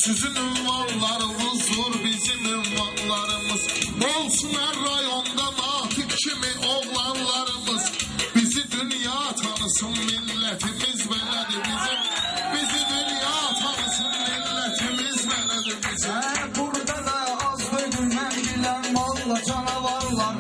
Sizin ünvanlarınızdır bizim ünvanlarımız. Olsun her rayonda Natiq kimi oğlanlarımız. Bizi dünya tanısın, milletimiz belədir bizim. Bizi dünya tanısın, milletimiz belədir bizim. Burada da az bölümden bilen valla canavarlar.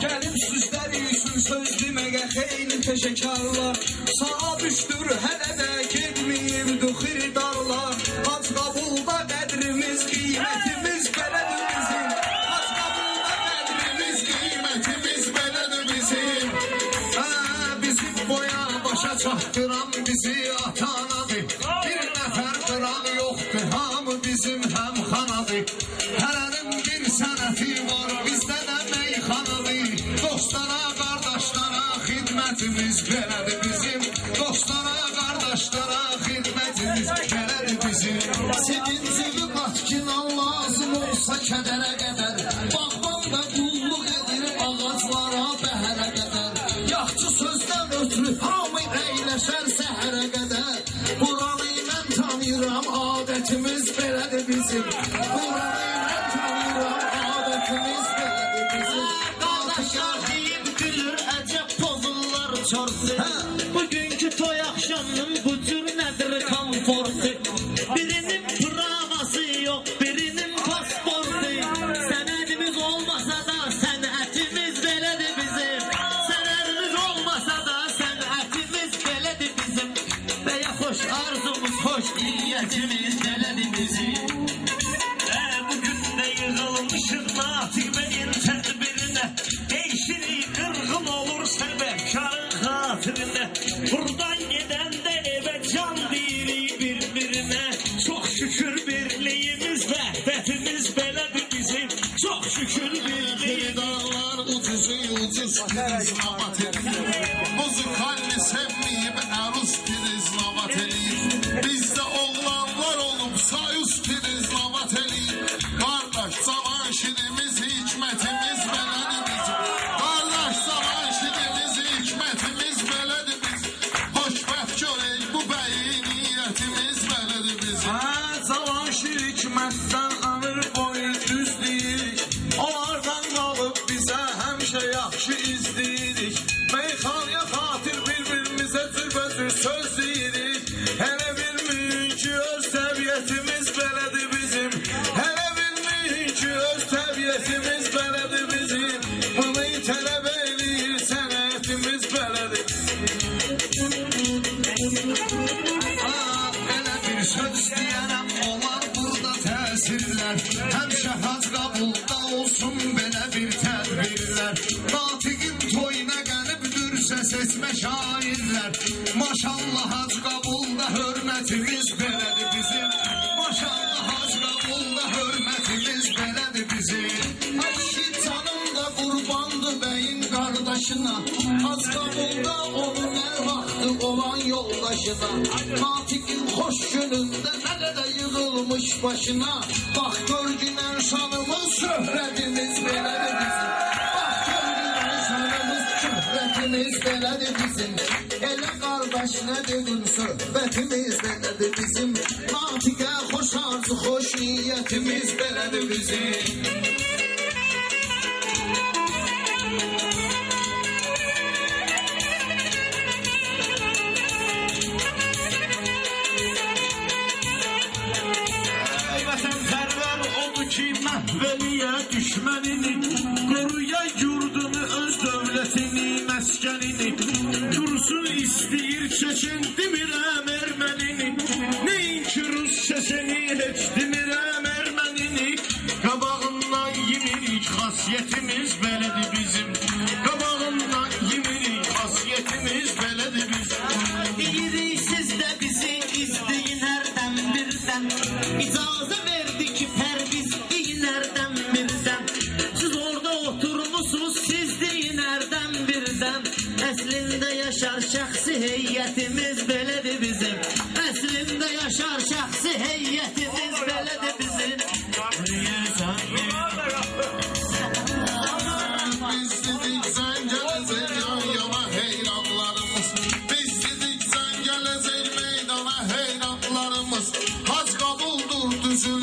Gelip sizler için söz demeye xeyli teşekkürler. Sağa düştür hele de gitmeyip duhiridarlar. Az kabulda qədrimiz, kıymetimiz belədir bizim. Az kabulda qədrimiz, kıymetimiz belədir bizim. Bizim boya başa çattıran bizi atanadır. Bir nefer kıran yoktur, hamı bizim hem kanadır. Hərənin bir sənəti var, bizdə də meyxanadır. Dostlara, qardaşlara xidmətimiz belədir bizim. Dostlara, qardaşlara xidmətimiz belədir bizim. Sevincimi qaçkinan lazım olsa kədərə qədər. Bağban da qulluq edir ağaclara bəhərə qədər. Yaxçı sözdən ötürü hamı eyləşər səhərə qədər. Buranı mən tanıyıram, adətimiz belədir bizim. Buranı mən tanıyıram, adətimiz belədir bizim. Qardaşlar deyib gülür, əcəb pozurlar çorsu. Bugünkü toy axşamının bu cür nədir komfortu? Birinin provası yox, birinin pasportu. Sənədimiz olmasa da sənətimiz belədir bizim. Sənədimiz olmasa da sənətimiz belədir bizim. Və ya xoş arzumuz, xoş niyyətimiz belədir bizim. Bugün də yığılmışıq Natiq bəyin tədbirinə. Değişirik qırğın olur səbəbkarın xatirinə. Buradan gedəndə evə can deyirik bir-birinə. Çox şükür birliyimiz, vəhdətimiz belədir bizim. Çox şükür birliyimiz. Dağlar ucuzu ucuz prizmavat edir. Muzikalini sevmeyip əruz prizmavat edir. Bizdə oğlanlar olub sayus prizmavat edir. Qardaş zaman şirimiz, hikmətimiz belədir bizim. Qardaş zaman şirimiz, hikmətimiz belədir bizim. Xoşbəxt görək bu bəyi, niyyətimiz belədir bizim. Cavan şir hikmətdən əmir boyu düz deyirik. Onlardan qalıb bizə həmişə yaxşı izləyirik. Meyxanaya xatir bir-birimizə cürbəcür söz deyirik. Hələ bilməyin ki öz təbiyyətimiz belədir bizim. Hələ bilməyin ki öz təbiyyətimiz belədir bizim. Bunu tələb eləyir sənətimiz belədir. Belə bir söz deyərəm, onlar burada təsirlər. Həmişə hac qabulda olsun belə bir tədbirlər. Natiqin toyuna gəlibdürsə seçmə şairlər. Maşallah hac qabulda hörmətimiz belədir bizim. Maşallah hac qabulda hörmətimiz belədir bizim. Əşki canım da qurbandı bəyin qardaşına. Hac qabulda onun hər vaxtı olan yoldaşına. Natiqin xoş günündə nə qədər yığılmış başına. Bax gör günən şanımız, şöhrətimiz belədir bizim. Bax gör günən şanımız, şöhrətimiz belədir bizim. Elə qardaş nə dedin, söhbətimiz belədir bizim. Natiqə xoş arzu, xoş niyyətimiz belədir bizim. Vətənpərvər odur ki, məhvəliyə düşmənini, qoruya yurdunu, öz dövlətini, məskənini. Dursun istəyir Çeçen, demirəm ermənini. Neyinki Rus Çeçeni, heç demirəm ermənini. Qabağından yemirik, xasiyyətimiz belədir bizim. Qabağından yemirik, xasiyyətimiz belədir bizim. Deyirik siz də bizi izləyin hərdən birdən. İcazə verdi ki pərviz deyin hərdən birdən. Siz orada oturmuşsunuz, siz deyin hərdən birdən. Əslində yaşar şəxsi heyətimiz belədir bizim. Əslində yaşar şəxsi heyətimiz belədir bizim. Biz dedik sən gələcək yan yana heyranlarımız. Biz dedik sən gələcək meydana heyranlarımız. Hac qabuldur düzül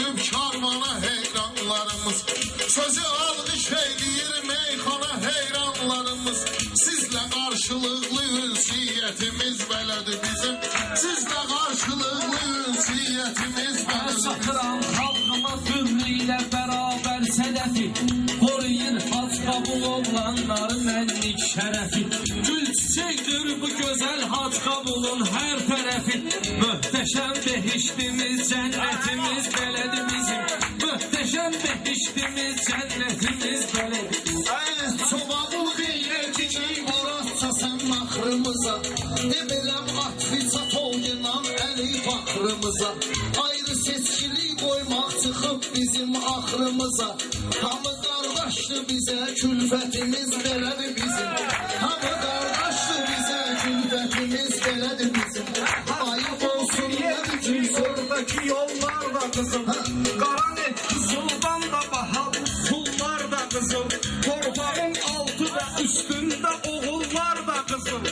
Alqış eyləyir meyxana heyranlarımız. Sizlə qarşılıqlı ünsiyyətimiz belədir bizim. Sizlə qarşılıqlı ünsiyyətimiz belədir bizim. Satıram xalqıma zülmü ilə bərabər sədəfi, qoruyur Hacı Qabulovlanların ənlik şərəfi. Gül çiçəkdir bu gözəl Hacı Qabulun hər tərəfi. Möhtəşəm behiştimiz, cənnətimiz belədir bizim. Möhtəşəm behiştimiz, cənnətimiz belədir. Çobanın qeyrətini Muratçasan naxrımıza, Emirəm atfi çatolgenan əli baxrımıza. Ayrı seçkili qoymaq çıxıb bizim axrımıza. Hamı qardaşdır bizə, külfətimiz belədir bizim. Hamı qardaşdır bizə, külfətimiz belədir bizim. Ayıq olsun nədir ki, Sordakı yollar da qızıl, qaran et qızıldan da bahar, pullar da qızıl. Torpağın altı və üstündə oğullar da qızıl.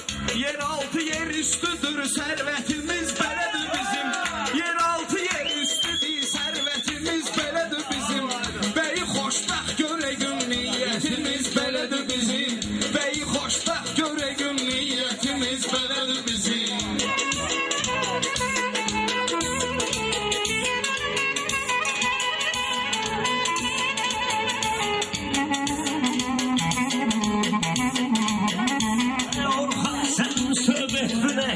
Yer altı yer üstüdür, sərvətimiz belədir bizim. Yer altı yer üstüdür, sərvətimiz belədir bizim. Bəyi xoşbəxt görə gün niyyətimiz belədir bizim. Bəyi xoşbəxt görə gün niyyətimiz belədir bizim.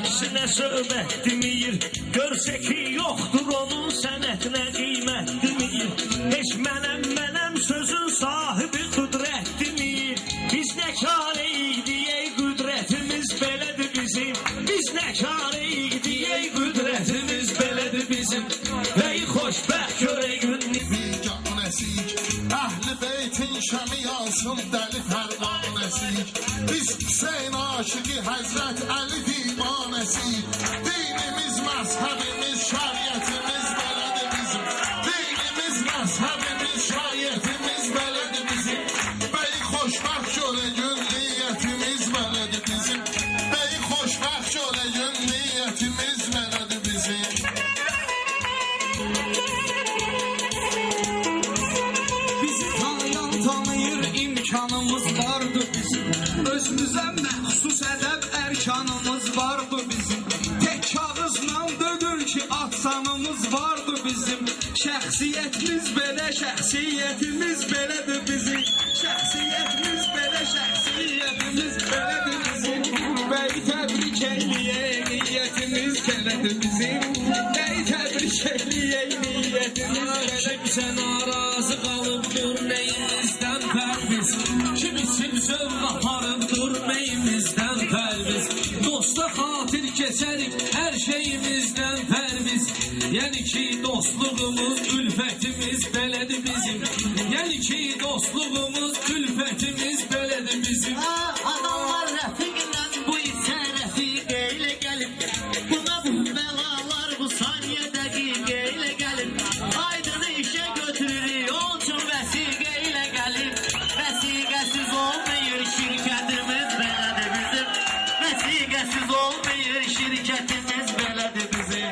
Əksinə söhbət demir, görsə ki yoxdur onun sənətinə qiymət demir. Heç mənəm sözün sahibi qüdrət demir. Biz nə kar eyik deyək qüdrətimiz belədir bizim. Biz nə kar eyik deyək qüdrətimiz belədir bizim. Bəyi xoşbəxt görək günlük Bilgah nəsik, əhl-i beytin şəmi yansın dəli fərqan nəsik. Biz Hüseyin aşıqı Həzrət Əli divanəsik. Dinimiz, məzhəbimiz, şəriətimiz belədir bizim. Dinimiz, məzhəbimiz, şəriətimiz belədir bizim. Bəyi xoşbəxt görə gün niyyətimiz belədir bizim. Bəyi xoşbəxt görə gün niyyətimiz belədir bizim. Bizi tanıyan tanıyır, imkanımız vardı bizim. Özümüzə məxsus ədəb ərkanımız vardı bizim. Tek kağızla dögür ki atsanımız vardı bizim. Şəxsiyyətimiz belə, şəxsiyyətimiz belədir bizim. Şəxsiyyətimiz belə, şəxsiyyətimiz belədir bizim. Bəyi təbrik eyləyək, niyyətimiz belədir bizim. Bəyi təbrik eyləyək, niyyətimiz belədir. Kimsə narazı qalıbdır nəyimizdən pərviz. Kim için zövq aparıbdır nəyimizdən pərviz. Dosta xatir keçərik hər şeyimizdən pərviz. Yəni ki dostluğumuz, ülfətimiz belədir bizim. Yəni ki dostluğumuz, ülfətimiz belədir bizim. Adamlar rəfiqlə bu isə rəfiq elə gəlib. Buna bu bəlalar bu saniyə dəqiqə elə gəlib. Aydını işə götürürük, onun üçün vəsiqə ilə gəlib. Vəsiqəsiz olmayır şirkətimiz belədir bizim. Vəsiqəsiz olmayır şirkətimiz belədir bizim.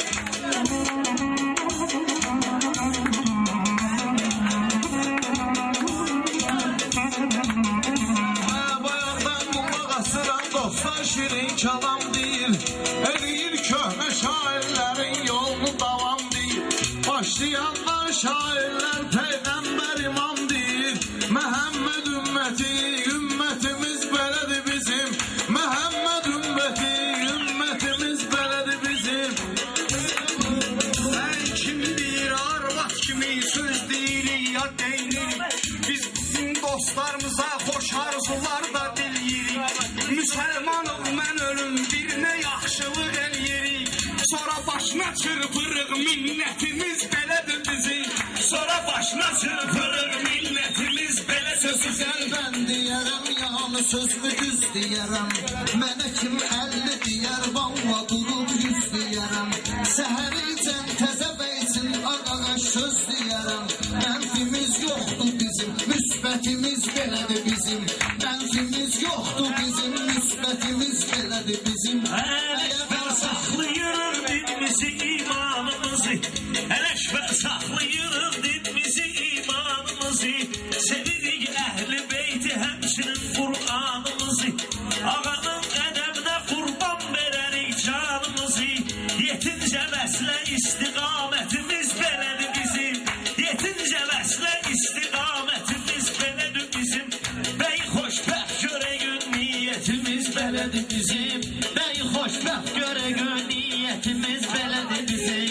Bayaqdan qulaq asıram dostlar, şirin kalam deyil. Eləyir köhnə şairlərin yolunu davam deyil. Başlayanlar şairlər Peyğəmbər imam deyil. Məhəmməd ümməti, ümmətimiz belədir bizim. Məhəmməd ümməti, ümmətimiz belədir bizim. Sən kim deyir, arvad kimi söz deyirik ya deyirik. Biz bizim dostlarımıza xoş arzular da diləyirik. Müsəlmanıq mən ölüm, birinə yaxşılıq eləyirik. Sonra başına çırpırıq, minnətimiz belədir bizim. Sonra başına çırpırıq, minnətimiz belədir bizim. Güzel ben diyərəm, yanı sözümü düz diyərəm. Mənə kim 50 diyər, valla durub 100 diyərəm. Səhəricən təzə beysin, ağağa söz diyərəm. Mənfimiz yoxdur bizim, müsbətimiz belədir bizim. Mənfimiz yoxdur bizim, müsbətimiz belədir bizim. Ələşbər saxlayırıq dinimizi, imanımızı. Ələşbər saxlayırıq dinimizi, imanımızı. Sevirik Kur'anımızı, ağanın qədəminə qurban verərik canımızı. Yetincə vəslə istiqamətimiz belədir bizim. Yetincə vəslə istiqamətimiz belədir bizim. Bəy xoşbəxt görə gün niyyətimiz belədir bizim. Bəy xoşbəxt görə gün niyyətimiz belədir bizim.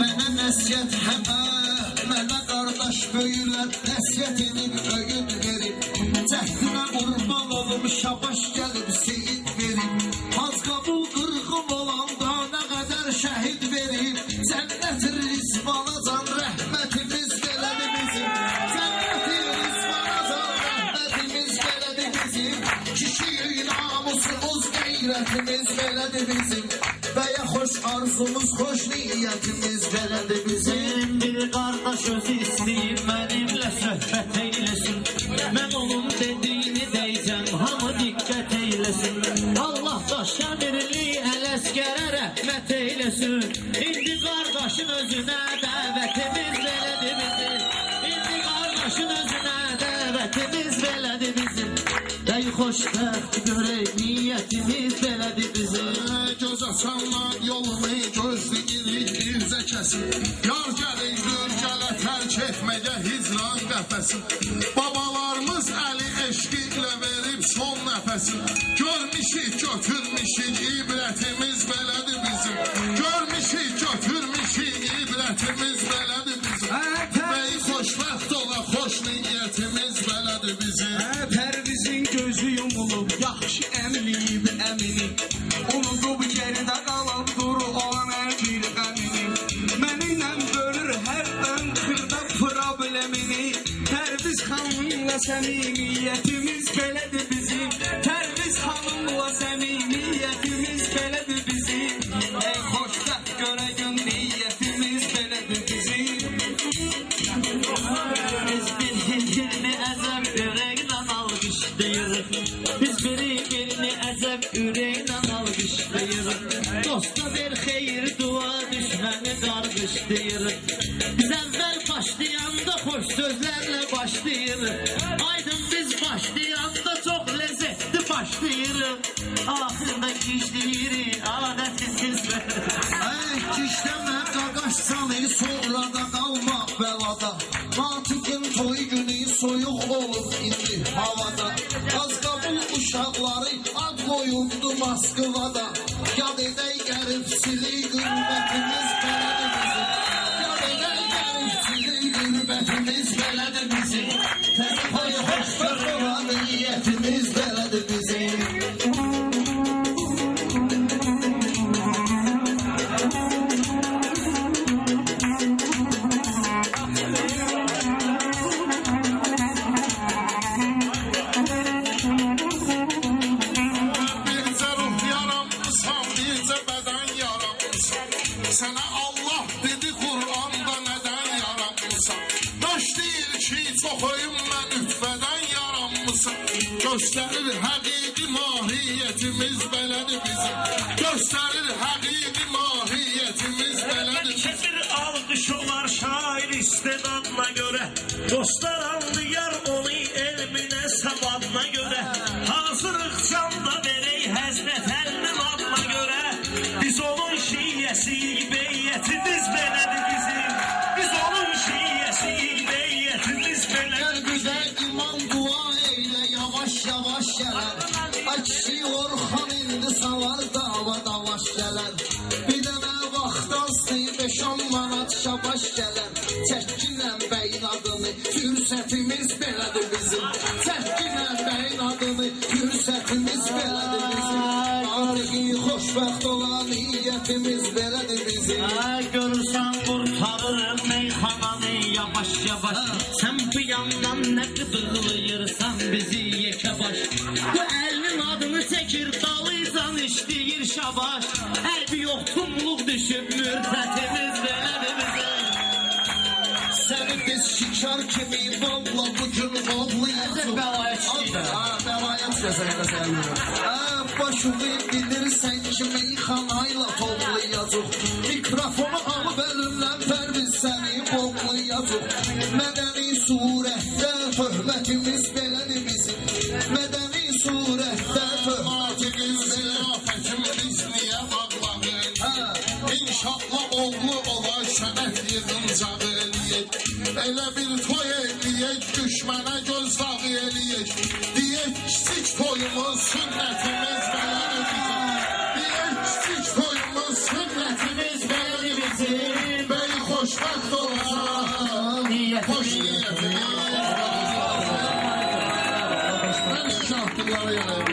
Mənə nəsiyyət həmə, mənə qardaş böyülər, nəsiyyət edib öyüd verib. Cəhdinə qurban olum, şabaş gəlib seyid verib. Haz qabul qırğım olanda nə qədər şəhid verib. Cənnət rizvanacan rəhmətimiz belədir bizim. Cənnət rizvanacan rəhmətimiz belədir bizim. Kişiyik namusumuz, qeyrətimiz belədir bizim. Bəyə xoş arzumuz, xoş niyyətimiz belədir bizim. Bir qardaş özü istəyib mənimlə söhbət eyləsin. Mən onun dediyini deyəcəm, hamı diqqət eyləsin. Allah da şəmirli Ələsgərə rəhmət eyləsin. İndi qardaşın özünə dəvətimiz belədir bizim. İndi qardaşın özünə dəvətimiz belədir bizim. Bəy xoşbəxt görək niyyətimiz belədir bizim. Göz açanlar yolunu gözləyirik bizə kəsin. Yar gəlir dürgələ tərk etməyə hicran qəfəsin. Babalarımız əli eşqi ilə verib son nəfəsin. Görmüşük, götürmüşük, ibrətimiz belədir bizim. Görmüşük, götürmüşük, ibrətimiz belədir bizim. Bəy xoşbəxt ola, xoş niyyətimiz belədir bizim. Pərvizin gözü yumulub, yaxşı əmliyib əmini. Unudub geridə qalandır olan hər bir qəmini. Mənimlə bölür hərdən xırda problemini. Pərviz xanımla səmimiyyətimiz belədir bizim. Pərviz xanımla səmimiyyətimiz belədir bizim. Ey xoşbəxt görə gün niyyətimiz belədir bizim. Biz bir-birini əzəb ürəklə alqışlayırıq. Biz bir-birini əzəb ürəklə alqışlayırıq. Dosta bir xeyir dua, düşməni qarqışlayırıq. Biz əvvəl başlayanda xoş sözlərlə başlayırıq. Aydın biz başlayanda çox ləzzətli başlayırıq. Axırda gizləyirik, adətimiz belədir. Kişləmə qaqaş sanı, sonra da qalma bəlada. Natiqin toy günü soyuq olub indi havada. Az qabul uşaqları ad qoyubdu Moskvada. Yad edək qəribsili qürbətimiz belədir bizim. Yad edək qəribsili qürbətimiz belədir bizim. Təzəxoy xoşbəxt olan niyyətimiz belədir bizim. Bircə ruh yaranmışsan, bircə bədən yaranmışsan. Sənə Allah dedi Qur'anda nədən yaranmışsan. Daş deyir ki, çox öyünmə nütfədən yaranmışsan. Göstərir həqiqi mahiyyətimiz belədir bizim. Göstərir həqiqi mahiyyətimiz belədir bizim. Bəlkə bir alqış olar şair istedadına görə. Dostlar anlayar onu elminə, savadına görə. Hazırıq canda verək Həzrət Əlinin adına görə. Biz onun şiyyəsiyik, beyyətimiz belədir bizim. Biz onun şiyyəsiyik, beyyətimiz belədir. Qəlbüzə iman dua eylə, yavaş yavaş gələr. Ay kişi Orxan indi salar dava davaş gələr. Bir dənə vaxt azdı, 5-10 manat şabaş gələr. Çəkkinlə bəyin adını, fürsətimiz belədir bizim. Çəkkinlə bəyin adını, fürsətimiz belədir bizim. Tarihi xoşbəxt olan niyyətimiz belədir bizim. Görürsən qurtarır meyxananı yavaş yavaş. Sən bu yandan nə qıdıqlayırsan bizi yekə baş. Bu əlinin adını çəkir dalıysan istəyir şabaş. Əybi yox, tumluq düşüb mürfətimiz beləmimizə. Səni biz şikar kimi valla bugün ovlayacaq. Bəlaya çıxdı. Bəlaya çıxacaq. Başımı bilirsən ki, meyxanayla toplayacaq. Mikrofonu alıb əlimdən Pərviz səni boğlayacaq. Mədəni surətdə töhmətimiz belədir bizim. Mədəni surətdə töhmətimiz belədir. Biz niyə bağlanır? İnşallah oğlu olar sənət yığıncağı eləyək. Elə bir toy eləyək, düşmənə göz dağı eləyək. Deyək kiçik toyumuz, sünnətimiz belədir bizim. Deyək kiçik toyumuz, sünnətimiz belədir bizim. Bəy xoşbəxt olacaq, xoş niyyətimiz. Mən şahtılara yanayım.